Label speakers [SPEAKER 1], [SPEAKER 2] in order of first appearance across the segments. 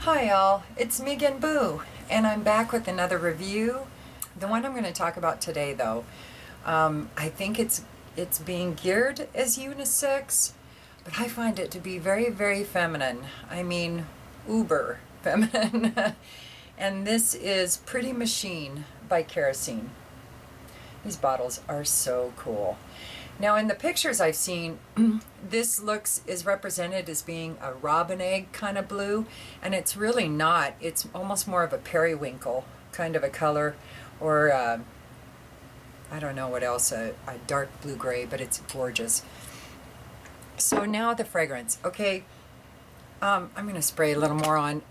[SPEAKER 1] Hi all, it's Megan Boo, and I'm back with another review. The one I'm going to talk about today, though, I think it's being geared as unisex, but I find it to be very, very feminine. I mean, uber feminine. And this is Pretty Machine by Kerosene. These bottles are so cool. Now in the pictures I've seen, this is represented as being a robin egg kind of blue, and it's really not. It's almost more of a periwinkle kind of a color, or I don't know what else, a dark blue-gray, but it's gorgeous. So now the fragrance. Okay, I'm going to spray a little more on.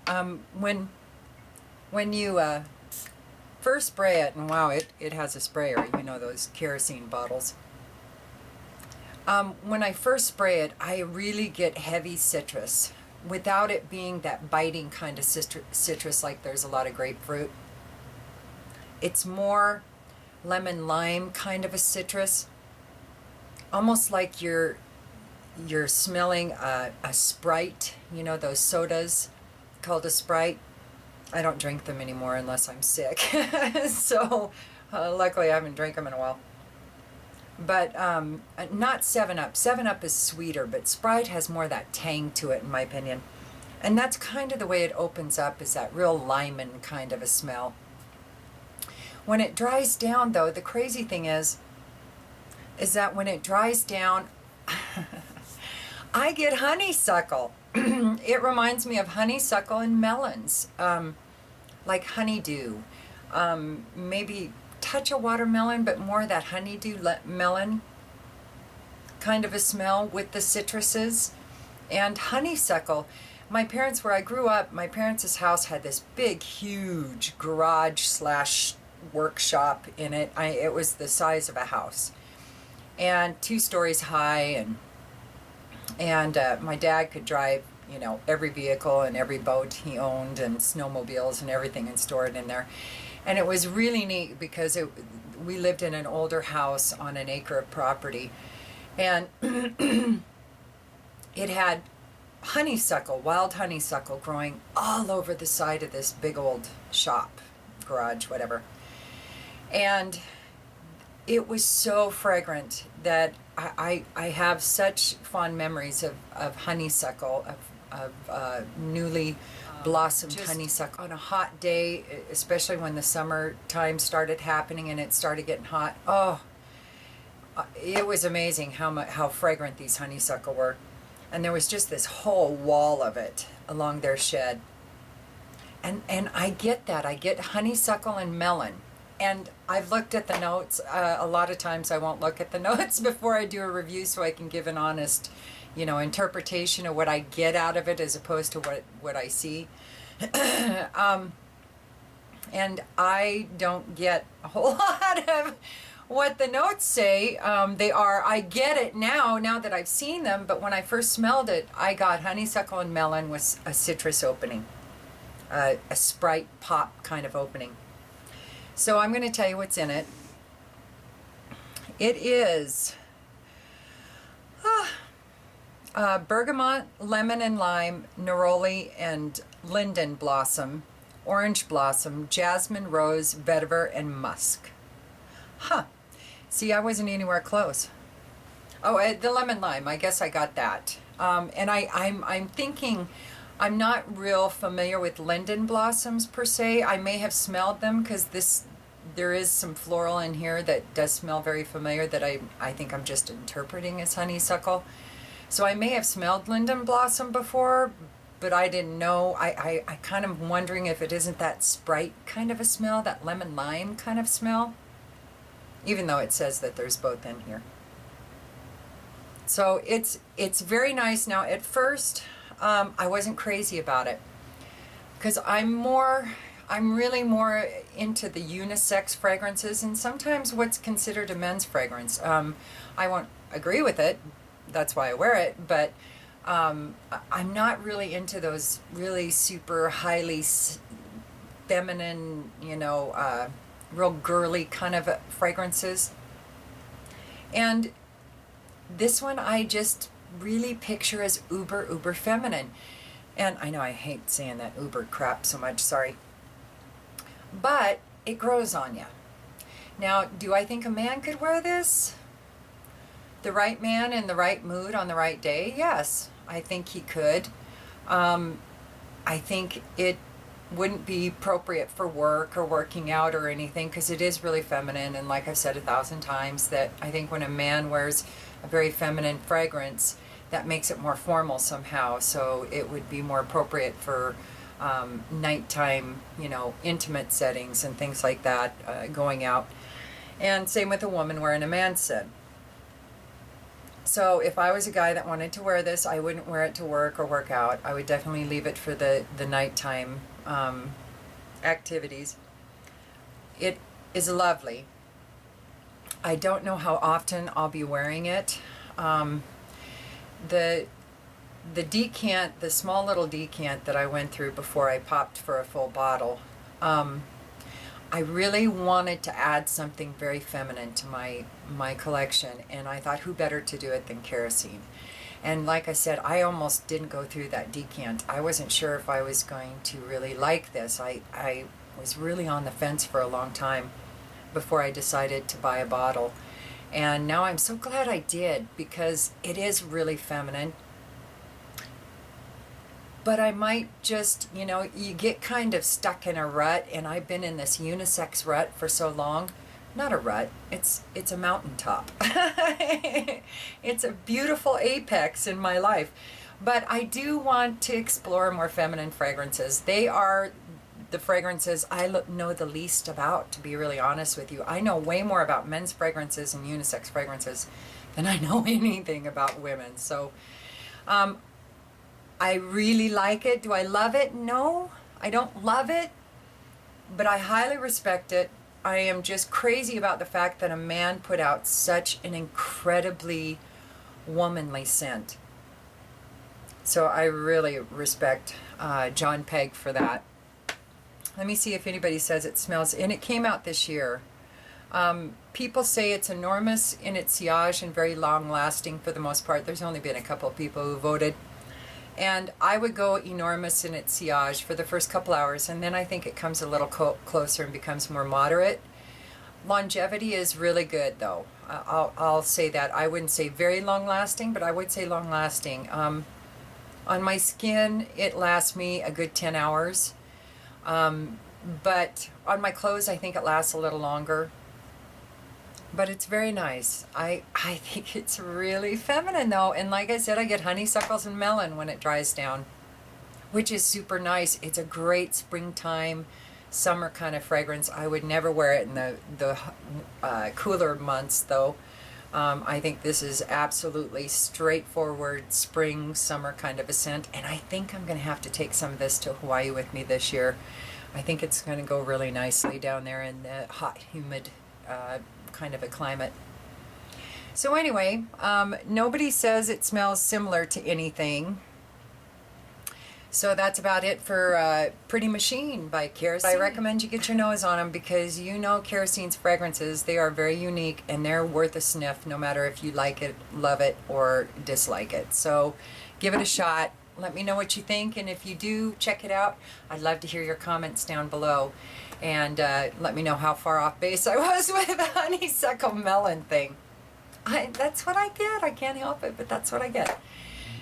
[SPEAKER 1] When you first spray it, and wow, it has a sprayer, you know, those kerosene bottles. When I first spray it, I really get heavy citrus without it being that biting kind of citrus like there's a lot of grapefruit. It's more lemon lime kind of a citrus, almost like you're smelling a Sprite, you know, those sodas called a Sprite. I don't drink them anymore unless I'm sick. So luckily I haven't drank them in a while. But not 7-Up. 7-Up is sweeter, but Sprite has more of that tang to it, in my opinion. And that's kind of the way it opens up, is that real lemon kind of a smell. When it dries down, though, the crazy thing is that when it dries down, I get honeysuckle. It reminds me of honeysuckle and melons, like honeydew, maybe touch of watermelon, but more that honeydew melon kind of a smell with the citruses. And honeysuckle, my parents, where I grew up, my parents' house had this big, huge garage slash workshop in it. It was the size of a house, and 2 stories high, and my dad could drive, you know, every vehicle and every boat he owned, and snowmobiles and everything, and store it in there. And it was really neat because we lived in an older house on an acre of property, and it had honeysuckle, wild honeysuckle, growing all over the side of this big old shop, garage, whatever. And it was so fragrant that I have such fond memories of honeysuckle, of newly blossomed honeysuckle on a hot day, especially when the summertime started happening and it started getting hot. Oh, it was amazing how fragrant these honeysuckle were. And there was just this whole wall of it along their shed. And I get that. I get honeysuckle and melon. And I've looked at the notes. A lot of times I won't look at the notes before I do a review, so I can give an honest, you know, interpretation of what I get out of it as opposed to what I see. And I don't get a whole lot of what the notes say. I get it now that I've seen them, but when I first smelled it, I got honeysuckle and melon with a citrus opening, a Sprite pop kind of opening. So I'm going to tell you what's in it. It is bergamot, lemon and lime, neroli and linden blossom, orange blossom, jasmine, rose, vetiver, and musk. Huh. See, I wasn't anywhere close. Oh, the lemon lime, I guess I got that. And I'm thinking, I'm not real familiar with linden blossoms per se. I may have smelled them because there is some floral in here that does smell very familiar that I think I'm just interpreting as honeysuckle. So I may have smelled linden blossom before, but I didn't know. I kind of wondering if it isn't that Sprite kind of a smell, that lemon lime kind of smell, even though it says that there's both in here. So it's very nice. Now at first I wasn't crazy about it because I'm really more into the unisex fragrances, and sometimes what's considered a men's fragrance. I won't agree with it. That's why I wear it, but I'm not really into those really super highly feminine, you know, real girly kind of fragrances. And this one I just really picture as uber feminine. And I know I hate saying that Uber crap so much, sorry. But it grows on you. Now, do I think a man could wear this? The right man in the right mood on the right day? Yes, I think he could. I think it wouldn't be appropriate for work or working out or anything because it is really feminine. And like I've said 1,000 times, that I think when a man wears a very feminine fragrance, that makes it more formal somehow. So it would be more appropriate for nighttime, intimate settings and things like that, going out. And same with a woman wearing a man's scent. So if I was a guy that wanted to wear this, I wouldn't wear it to work or work out. I would definitely leave it for the nighttime activities. It is lovely. I don't know how often I'll be wearing it. The decant, the small little decant that I went through before I popped for a full bottle, I really wanted to add something very feminine to my collection, and I thought who better to do it than Kerosene. And like I said, I almost didn't go through that decant. I wasn't sure if I was going to really like this. I was really on the fence for a long time before I decided to buy a bottle. And now I'm so glad I did, because it is really feminine. But I might just, you get kind of stuck in a rut, and I've been in this unisex rut for so long. Not a rut, it's a mountaintop. It's a beautiful apex in my life. But I do want to explore more feminine fragrances. They are the fragrances I know the least about, to be really honest with you. I know way more about men's fragrances and unisex fragrances than I know anything about women. So, I really like it. Do I love it? No, I don't love it, but I highly respect it. I am just crazy about the fact that a man put out such an incredibly womanly scent. So I really respect John Pegg for that. Let me see if anybody says it smells, and it came out this year. People say it's enormous in its sillage and very long lasting for the most part. There's only been a couple of people who voted. And I would go enormous in its sillage for the first couple hours, and then I think it comes a little closer and becomes more moderate. Longevity is really good, though. I'll say that. I wouldn't say very long lasting, but I would say long lasting. On my skin, it lasts me a good 10 hours. But on my clothes, I think it lasts a little longer. But it's very nice. I think it's really feminine, though. And like I said, I get honeysuckles and melon when it dries down, which is super nice. It's a great springtime, summer kind of fragrance. I would never wear it in the cooler months, though. I think this is absolutely straightforward spring, summer kind of a scent. And I think I'm going to have to take some of this to Hawaii with me this year. I think it's going to go really nicely down there in the hot, humid kind of a climate. So anyway, nobody says it smells similar to anything. So that's about it for Pretty Machine by Kerosene. I recommend you get your nose on them, because Kerosene's fragrances, they are very unique and they're worth a sniff, no matter if you like it, love it, or dislike it. So give it a shot. Let me know what you think, and if you do check it out, I'd love to hear your comments down below. And let me know how far off base I was with the honeysuckle melon thing. That's what I get. I can't help it, but that's what I get.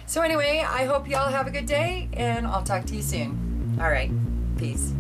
[SPEAKER 1] So anyway, I hope you all have a good day, and I'll talk to you soon. All right. Peace.